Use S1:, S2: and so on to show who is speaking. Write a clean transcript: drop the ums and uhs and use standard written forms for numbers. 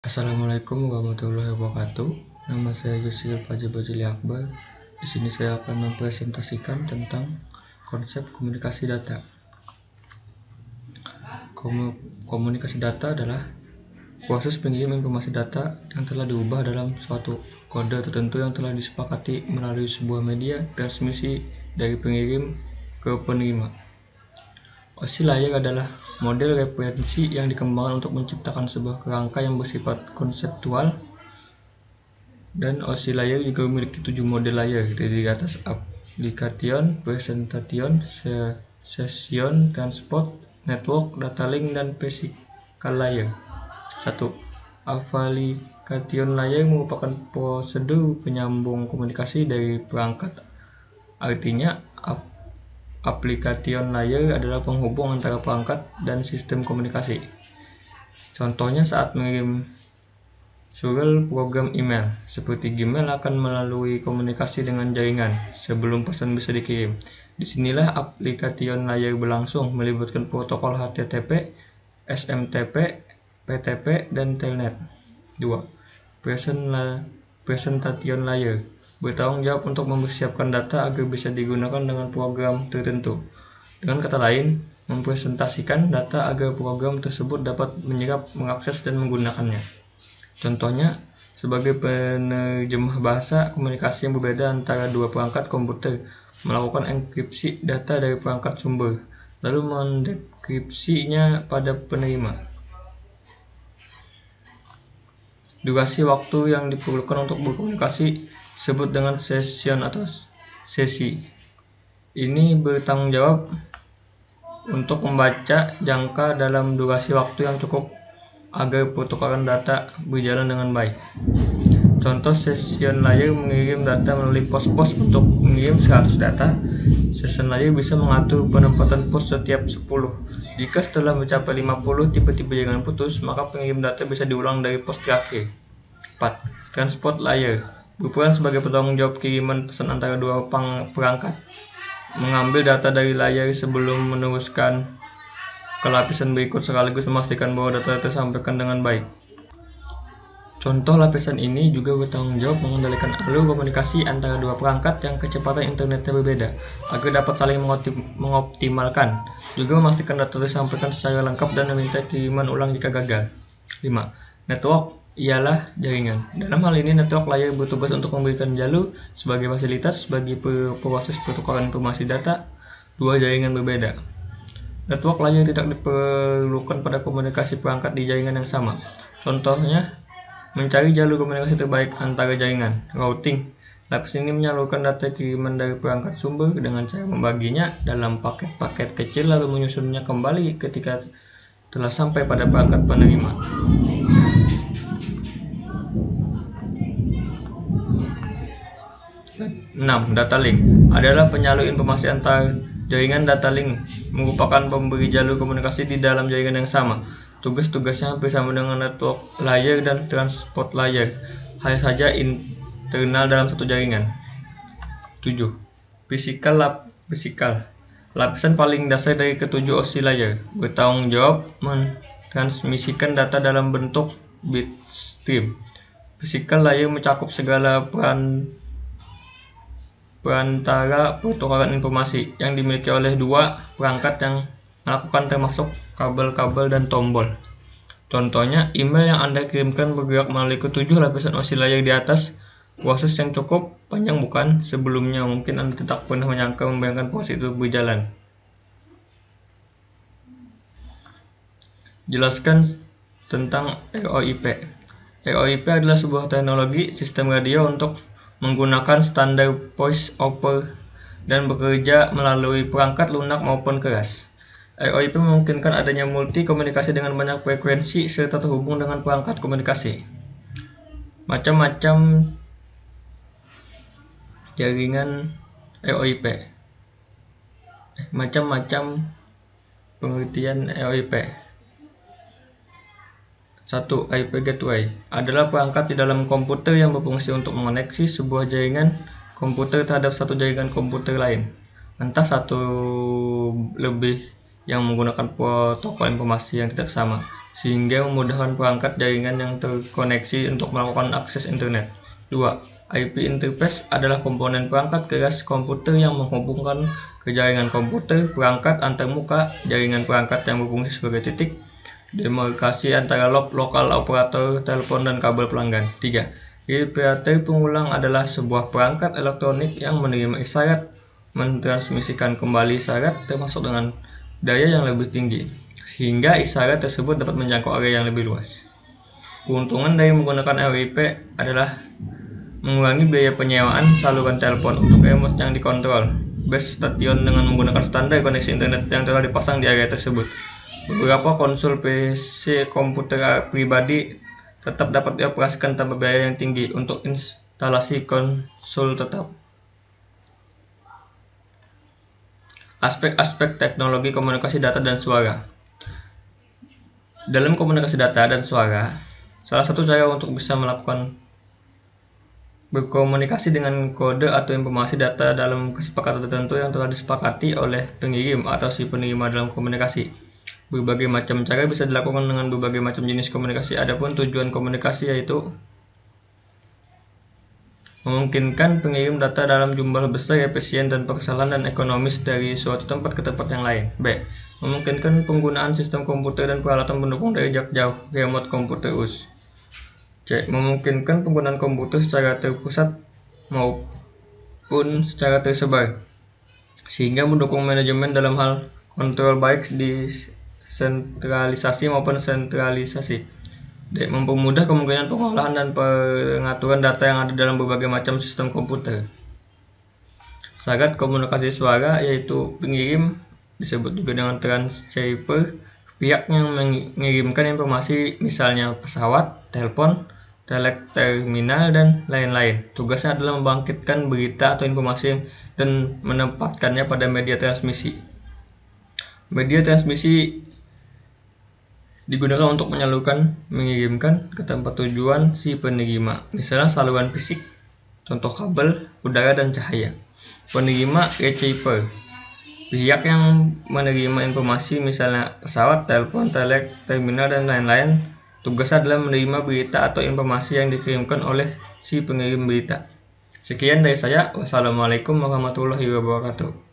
S1: Assalamualaikum warahmatullahi wabarakatuh. Nama saya Yusril Fajri Bajili Akbar. Di sini saya akan mempresentasikan tentang konsep komunikasi data. Komunikasi data adalah proses pengirim informasi data yang telah diubah dalam suatu kode tertentu yang telah disepakati melalui sebuah media transmisi dari pengirim ke penerima. OSI layer adalah model referensi yang dikembangkan untuk menciptakan sebuah kerangka yang bersifat konseptual, dan OSI layer juga memiliki 7 model layer, terdiri di atas application, presentation, session, transport, network, data link, dan physical layer. 1. Application layer merupakan prosedur penyambung komunikasi dari perangkat. Artinya, application layer adalah penghubung antara perangkat dan sistem komunikasi. Contohnya saat mengirim surel program email, seperti Gmail akan melalui komunikasi dengan jaringan sebelum pesan bisa dikirim. Disinilah application layer berlangsung, melibatkan protokol HTTP, SMTP, PTP, dan Telnet. 2. Presentation layer bertanggung jawab untuk mempersiapkan data agar bisa digunakan dengan program tertentu. Dengan kata lain, mempresentasikan data agar program tersebut dapat menyerap, mengakses, dan menggunakannya. Contohnya, sebagai penerjemah bahasa, komunikasi yang berbeda antara dua perangkat komputer, melakukan enkripsi data dari perangkat sumber, lalu mendekripsinya pada penerima. Durasi waktu yang diperlukan untuk berkomunikasi disebut dengan session atau sesi. Ini bertanggung jawab untuk membaca jangka dalam durasi waktu yang cukup agar pertukaran data berjalan dengan baik. Contoh, session layer mengirim data melalui pos-pos. Untuk mengirim 100 data, session layer bisa mengatur penempatan pos setiap 10. Jika setelah mencapai 50 tiba-tiba jaringan putus, maka pengirim data bisa diulang dari pos terakhir. 4. Transport layer berperan sebagai penanggung jawab kiriman pesan antara dua perangkat, mengambil data dari layar sebelum meneruskan ke lapisan berikut sekaligus memastikan bahwa data tersampaikan dengan baik. Contoh lapisan ini juga bertanggung jawab mengendalikan alur komunikasi antara dua perangkat yang kecepatan internetnya berbeda agar dapat saling mengoptimalkan, juga memastikan data tersampaikan secara lengkap dan meminta kiriman ulang jika gagal. 5. Network ialah jaringan. Dalam hal ini, network layer bertugas untuk memberikan jalur sebagai fasilitas bagi proses pertukaran informasi data dua jaringan berbeda. Network layer tidak diperlukan pada komunikasi perangkat di jaringan yang sama. Contohnya, mencari jalur komunikasi terbaik antara jaringan. Routing. Lapis ini menyalurkan data kiriman dari perangkat sumber dengan cara membaginya dalam paket-paket kecil lalu menyusunnya kembali ketika telah sampai pada perangkat penerima. 6. Data link adalah penyalur informasi antar jaringan. Data link merupakan pemberi jalur komunikasi di dalam jaringan yang sama. Tugas-tugasnya hampir sama dengan network layer dan transport layer, hanya saja internal dalam satu jaringan. 7. Physical. Lapisan paling dasar dari ketujuh OSI layer, bertanggung jawab mentransmisikan data dalam bentuk bit stream. Physical layer mencakup segala perantara pertukaran informasi yang dimiliki oleh dua perangkat yang melakukan, termasuk kabel-kabel dan tombol. Contohnya, email yang Anda kirimkan bergerak melalui ketujuh lapisan OSI layer di atas. Proses yang cukup panjang, bukan? Sebelumnya mungkin Anda tidak pernah menyangka membayangkan proses itu berjalan. Jelaskan tentang ROIP. ROIP adalah sebuah teknologi sistem radio untuk menggunakan standar voice over dan bekerja melalui perangkat lunak maupun keras. ROIP memungkinkan adanya multi komunikasi dengan banyak frekuensi serta terhubung dengan perangkat komunikasi. Macam-macam jaringan ROIP. Macam-macam pengertian ROIP. 1. IP Gateway adalah perangkat di dalam komputer yang berfungsi untuk mengoneksi sebuah jaringan komputer terhadap satu jaringan komputer lain, entah satu lebih yang menggunakan protokol informasi yang tidak sama. sehingga memudahkan perangkat jaringan yang terkoneksi untuk melakukan akses internet. 2. IP interface adalah komponen perangkat keras komputer yang menghubungkan ke jaringan komputer, perangkat antarmuka, jaringan perangkat yang berfungsi sebagai titik demarkasi antara lokal operator telepon dan kabel pelanggan. 3. Repeater pengulang adalah sebuah perangkat elektronik yang menerima isyarat, mentransmisikan kembali isyarat termasuk dengan daya yang lebih tinggi, sehingga isyarat tersebut dapat menjangkau area yang lebih luas. Keuntungan dari menggunakan RIP adalah mengurangi biaya penyewaan saluran telepon untuk remote yang dikontrol base station dengan menggunakan standar koneksi internet yang telah dipasang di area tersebut. Beberapa konsol PC komputer pribadi tetap dapat dioperasikan tanpa biaya yang tinggi untuk instalasi konsol tetap. Aspek-aspek teknologi komunikasi data dan suara. Dalam komunikasi data dan suara, salah satu cara untuk bisa melakukan berkomunikasi dengan kode atau informasi data dalam kesepakatan tertentu yang telah disepakati oleh pengirim atau si penerima dalam komunikasi. Berbagai macam cara bisa dilakukan dengan berbagai macam jenis komunikasi. Adapun tujuan komunikasi yaitu memungkinkan pengirim data dalam jumlah besar, efisien, tanpa kesalahan dan ekonomis dari suatu tempat ke tempat yang lain. B. Memungkinkan penggunaan sistem komputer dan peralatan pendukung dari jarak jauh, remote computer use. C. Memungkinkan penggunaan komputer secara terpusat maupun secara tersebar, sehingga mendukung manajemen dalam hal kontrol baik di sentralisasi maupun sentralisasi. D. Mempermudah kemungkinan pengolahan dan pengaturan data yang ada dalam berbagai macam sistem komputer. Syarat komunikasi suara yaitu pengirim, disebut juga dengan transceiver, pihak yang mengirimkan informasi misalnya pesawat, telepon, terminal, dan lain-lain. Tugasnya adalah membangkitkan berita atau informasi dan menempatkannya pada media transmisi. Media transmisi digunakan untuk mengirimkan ke tempat tujuan si penerima, misalnya saluran fisik, contoh kabel, udara, dan cahaya. Penerima receiver, pihak yang menerima informasi misalnya pesawat, telepon, terminal, dan lain-lain. Tugasnya adalah menerima berita atau informasi yang dikirimkan oleh si pengirim berita. Sekian dari saya. Wassalamualaikum warahmatullahi wabarakatuh.